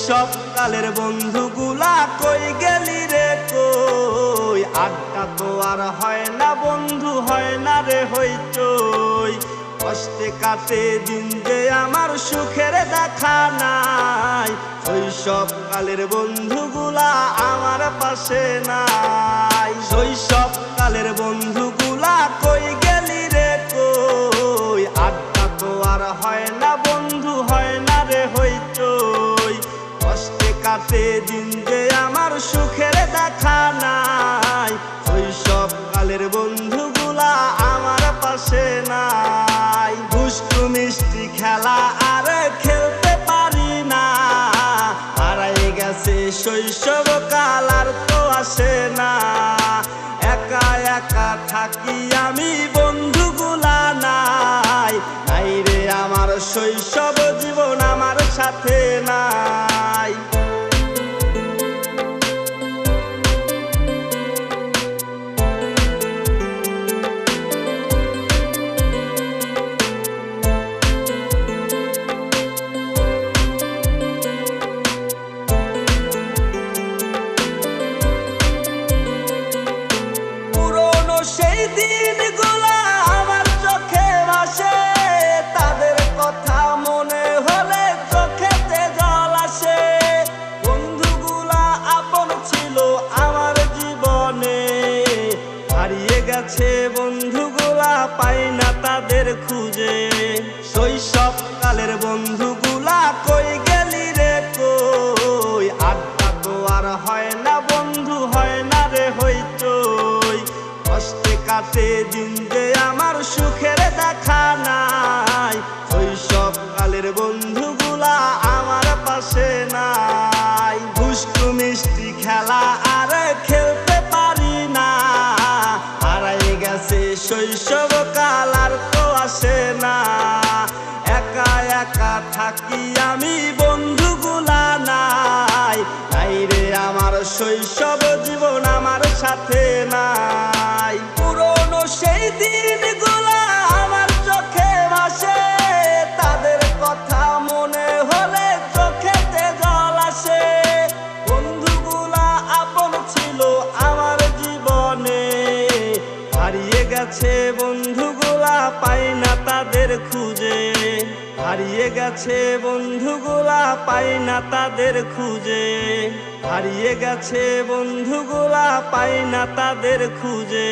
শৈশব কালের বন্ধুগুলা কই গেলি রে কই? আড্ডা তো আর হয় না বন্ধু, হয় না রে হইচই। কষ্টে কাটে দিন যে আমার সুখের দেখা নাই। শৈশব কালের বন্ধুগুলা আমার পাশে নাই। শৈশব কালের বন্ধুগুলা কই গেলি রে কই? আড্ডা তো আর হয় না বন্ধু, হয় না রে হইচই। কষ্টে কাটে দিন যে আমার সুখের দেখা নাই। শৈশব কালের বন্ধুগুলা আমার পাশে নাই। দুষ্টু মিষ্টি খেলা আর খেলতে পারি না, হারাই গেছে শৈশব কাল আর তো আসে না। একা একা থাকি আমি বন্ধুগুলা নাই, নাই রে আমার শৈশব জীবন আমার সাথে নাই। সেই দিনগুলা আমার চোখে ভাসে, তাদের কথা মনে হলে চোখেতে জল আসে। বন্ধুগুলা আপন ছিল আমার জীবনে, হারিয়ে গেছে বন্ধুগুলা পাই না তাদের খুঁজে। শৈশব কালের বন্ধুগুলা কই গেলি রে কই? আড্ডা তো আর হয় না বন্ধু, হয় না রে হইচই। কষ্টে কাটে দিন যে আমার সুখের দেখা নাই। শৈশব কালের বন্ধুগুলা আমার পাশে নাই। দুষ্টু মিষ্টি খেলা আর খেলতে পারি না, হারাই গেছে শৈশব কাল আর তো আসে না। একা একা থাকি আমি বন্ধুগুলা নাই, নাই রে আমার শৈশব জীবন আমার সাথে নাই। পুরনো সেই দিনগুলা আমার চোখে ভাসে, তাদের কথা মনে হলে চোখেতে জল আসে। বন্ধুগুলা আপন ছিল আমার জীবনে, হারিয়ে গেছে বন্ধুগুলা পাই না তাদের খুঁজে। হারিয়ে গেছে বন্ধুগুলা পাই না তাদের খুঁজে। হারিয়ে গেছে বন্ধুগুলা পাই না তাদের খুঁজে।